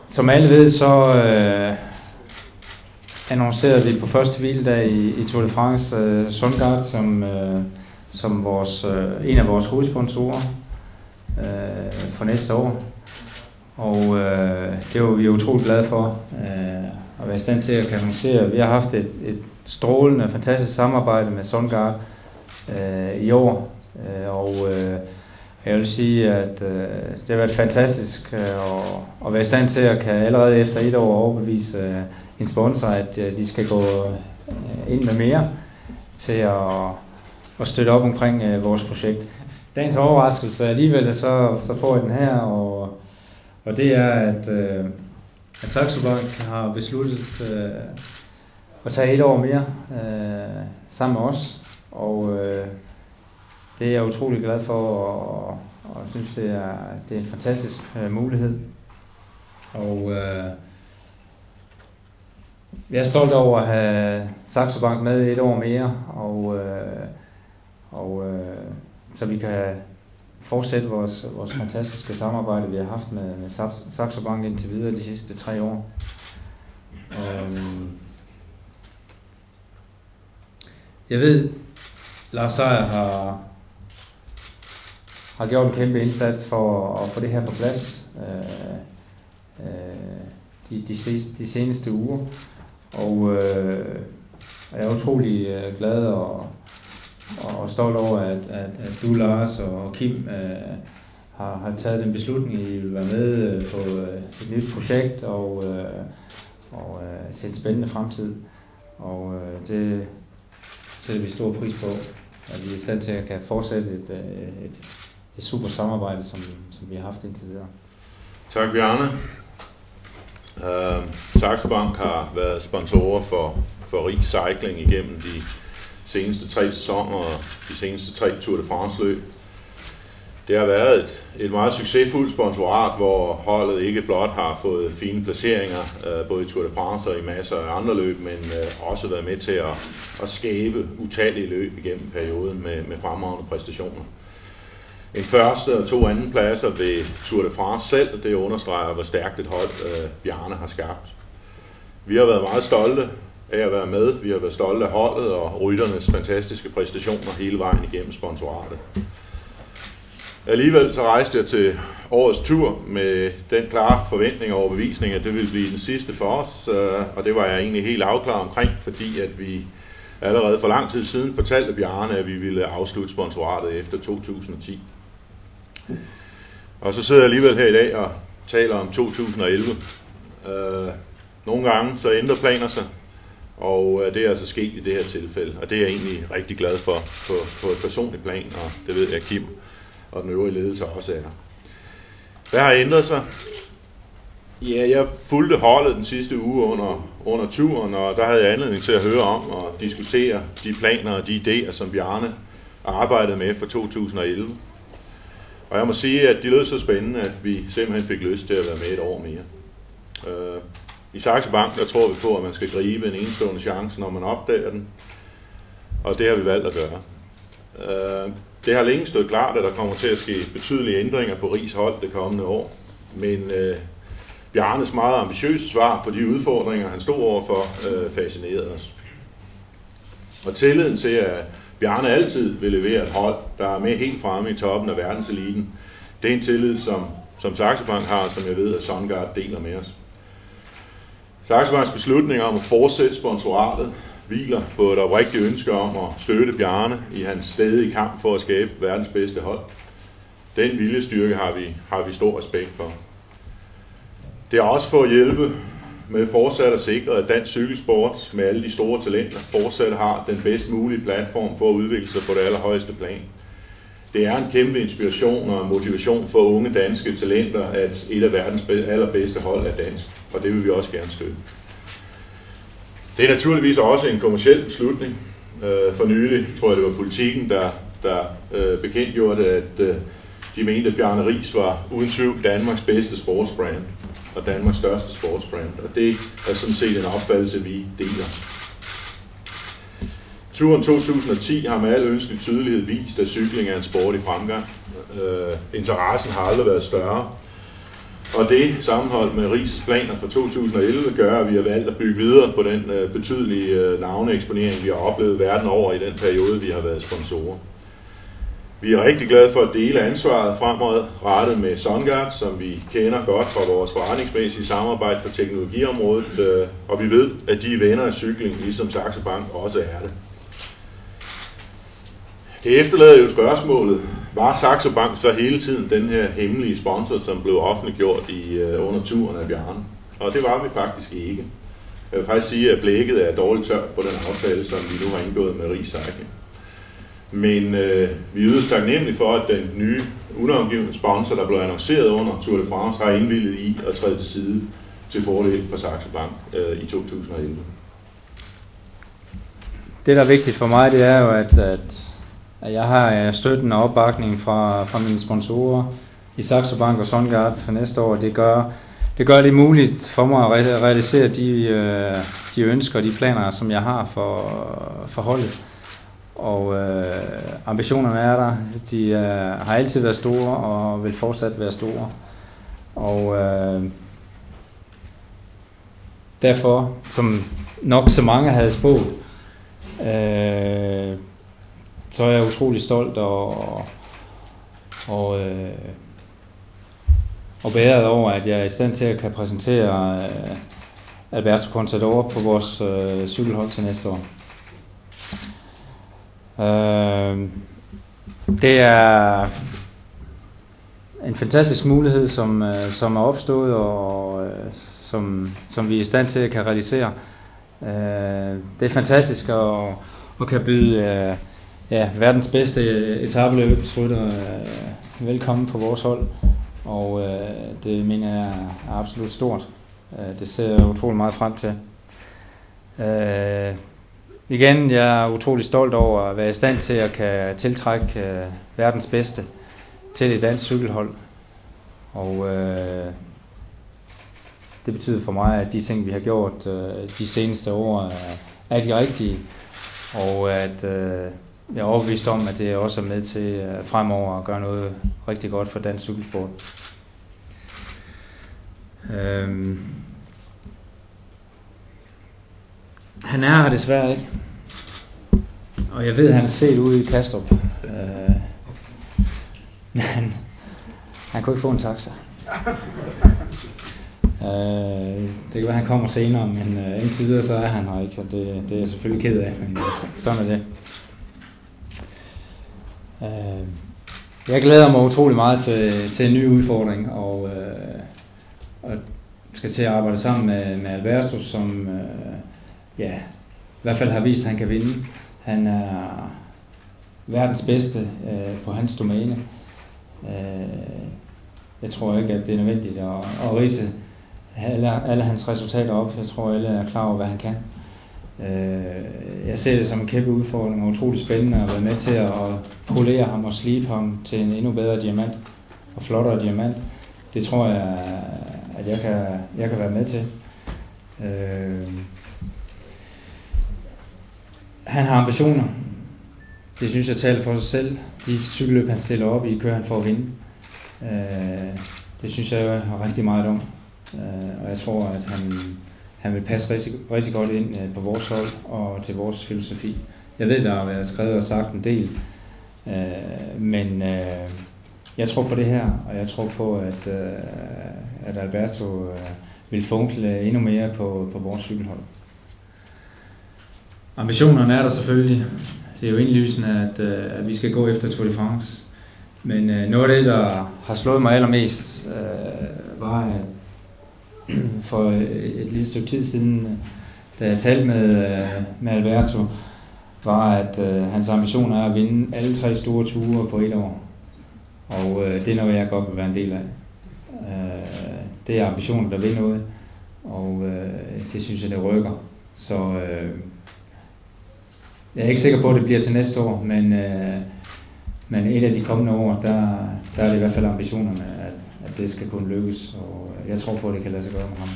Som alle ved, så annoncerede vi på første hviledag i Tour de France Sundgard som en af vores hovedsponsorer for næste år. Og det var vi utroligt glade for at være i stand til at annoncere. Vi har haft et strålende, fantastisk samarbejde med Sundgard i år. Jeg vil sige, at det har været fantastisk at være i stand til at kan allerede efter et år overbevise en sponsor, at de skal gå ind med mere til at støtte op omkring vores projekt. Dagens overraskelse alligevel, så får jeg den her, og det er, at Saxo Bank har besluttet at tage et år mere sammen med os, og det er jeg utrolig glad for, og jeg synes, det er en fantastisk mulighed. Og jeg er stolt over at have Saxo Bank med et år mere, så vi kan fortsætte vores fantastiske samarbejde, vi har haft med Saxo Bank indtil videre de sidste 3 år. Jeg ved, Lars Seier har gjort en kæmpe indsats for at få det her på plads de seneste uger, og jeg er utrolig glad og stolt over, at du, Lars, og Kim har taget den beslutning, I vil være med på et nyt projekt og til en spændende fremtid, og det sætter vi stor pris på, at vi er i stand til at kan fortsætte et super samarbejde, som vi har haft indtil videre. Tak, Bjarne. Saxo Bank har været sponsorer for Rig Cycling igennem de seneste 3 sæsoner og de seneste 3 Tour de France løb. Det har været et meget succesfuldt sponsorat, hvor holdet ikke blot har fået fine placeringer, både i Tour de France og i masser af andre løb, men også været med til at skabe utallige løb igennem perioden med fremragende præstationer. En første og 2 anden pladser ved Tour de France selv, det understreger, hvor stærkt et hold Bjarne har skabt. Vi har været meget stolte af at være med. Vi har været stolte af holdet og rytternes fantastiske præstationer hele vejen igennem sponsoratet. Alligevel så rejste jeg til årets tur med den klare forventning og overbevisning, at det ville blive den sidste for os, og det var jeg egentlig helt afklaret omkring, fordi at vi allerede for lang tid siden fortalte Bjarne, at vi ville afslutte sponsoratet efter 2010. Og så sidder jeg alligevel her i dag og taler om 2011. Nogle gange så ændrer planer sig, og det er altså sket i det her tilfælde, og det er jeg egentlig rigtig glad for på et personligt plan, og det ved jeg, Kim og den øvrige ledelse også er. Hvad har ændret sig? Ja, jeg fulgte holdet den sidste uge under turen, og der havde jeg anledning til at høre om og diskutere de planer og de idéer, som Bjarne arbejdede med for 2011. Og jeg må sige, at de lød så spændende, at vi simpelthen fik lyst til at være med et år mere. I Saxo Bank, der tror vi på, at man skal gribe en enestående chance, når man opdager den. Og det har vi valgt at gøre. Det har længe stået klart, at der kommer til at ske betydelige ændringer på Rigs hold det kommende år. Men Bjarnes meget ambitiøse svar på de udfordringer, han stod overfor, fascinerede os. Og tilliden til, at Bjarne altid vil levere et hold, der er med helt fremme i toppen af verdenseliten, det er en tillid, som Saxo Bank har, som jeg ved, at Sundgard deler med os. Saxo Banks beslutning om at fortsætte sponsoratet hviler på et oprigtigt ønske om at støtte Bjarne i hans stadige kamp for at skabe verdens bedste hold. Den viljestyrke har vi stor respekt for. Det er også for at hjælpe med fortsat at sikre, at dansk cykelsport med alle de store talenter fortsat har den bedst mulige platform for at udvikle sig på det allerhøjeste plan. Det er en kæmpe inspiration og motivation for unge danske talenter, at et af verdens allerbedste hold er dansk, og det vil vi også gerne støtte. Det er naturligvis også en kommerciel beslutning. For nylig tror jeg, det var Politikken, der bekendtgjorde, at de mente, at Bjarne Riis var uden tvivl Danmarks bedste sportsbrand og Danmarks største sportsbrand, og det er sådan set en opfattelse, vi deler. Turen 2010 har med al ønskelig tydelighed vist, at cykling er en sport i fremgang. Interessen har aldrig været større. Og det, sammenholdt med Riis' planer for 2011, gør, at vi har valgt at bygge videre på den betydelige navneeksponering, vi har oplevet verden over i den periode, vi har været sponsorer. Vi er rigtig glade for at dele ansvaret fremadrettet med SunGard, som vi kender godt fra vores forretningsmæssige samarbejde på teknologiområdet, og vi ved, at de er venner af cykling, ligesom Saxo Bank også er det. Det efterlader jo spørgsmålet, var Saxo Bank så hele tiden den her hemmelige sponsor, som blev offentliggjort under turen af Bjarne? Og det var vi faktisk ikke. Jeg vil faktisk sige, at blækket er dårligt tørt på den aftale, som vi nu har indgået med Riis Cycling. Men vi er yderst taknemmelige for, at den nye unavngivne sponsor, der blev annonceret under Tour de France, har indvilliget i at træde til side til fordel for Saxo Bank i 2011. Det, der er vigtigt for mig, det er jo, at jeg har støtten og opbakning fra mine sponsorer i Saxo Bank og SunGard for næste år. Det gør det muligt for mig at realisere de ønsker og de planer, som jeg har for holdet. Og ambitionerne er der. De har altid været store og vil fortsat være store. Og derfor, som nok så mange havde spået, så er jeg utrolig stolt og beæret over, at jeg er i stand til at kan præsentere Alberto Contador på vores cykelhold til næste år. Det er en fantastisk mulighed, som er opstået, og som vi er i stand til at kan realisere. Det er fantastisk at kan byde verdens bedste etapeløbsrytter velkommen på vores hold, og det mener jeg er absolut stort. Det ser jeg utrolig meget frem til. Igen, jeg er utrolig stolt over at være i stand til at kan tiltrække verdens bedste til et dansk cykelhold. Og det betyder for mig, at de ting, vi har gjort de seneste år, er de rigtige. Og at jeg er overbevist om, at det også er med til fremover at gøre noget rigtig godt for dansk cykelsport. Han er her desværre ikke. Og jeg ved, at han er set ude i Kastrup. Men han kunne ikke få en taxa. Det kan være, at han kommer senere, men indtil videre så er han her ikke, og det er jeg selvfølgelig ked af, men sådan er det. Jeg glæder mig utrolig meget til en ny udfordring, og skal til at arbejde sammen med Alberto, som i hvert fald har vist, at han kan vinde. Han er verdens bedste på hans domæne. Jeg tror ikke, at det er nødvendigt at ridse alle hans resultater op. Jeg tror, alle er klar over, hvad han kan. Jeg ser det som en kæmpe udfordring og utrolig spændende at være med til at polere ham og slibe ham til en endnu bedre diamant og flottere diamant. Det tror jeg, at jeg kan være med til. Han har ambitioner. Det synes jeg taler for sig selv. De cykelløb, han stiller op i, kører han for at vinde. Det synes jeg har rigtig meget om. Og jeg tror, at han vil passe rigtig, rigtig godt ind på vores hold og til vores filosofi. Jeg ved, der har været skrevet og sagt en del, men jeg tror på det her, og jeg tror på, at Alberto vil funkle endnu mere på vores cykelhold. Ambitionerne er der selvfølgelig. Det er jo indlysende, at vi skal gå efter Tour de France. Men noget af det, der har slået mig allermest, var, at for et lille stykke tid siden, da jeg talte med Alberto, var, at hans ambition er at vinde alle 3 store ture på et år. Og det er noget, jeg godt vil være en del af. Det er ambitionen, der vil noget, og det synes jeg, det rykker. Så jeg er ikke sikker på, at det bliver til næste år, men et af de kommende år, der er det i hvert fald ambitionerne, at det skal kunne lykkes, og jeg tror på, at det kan lade sig gøre med ham.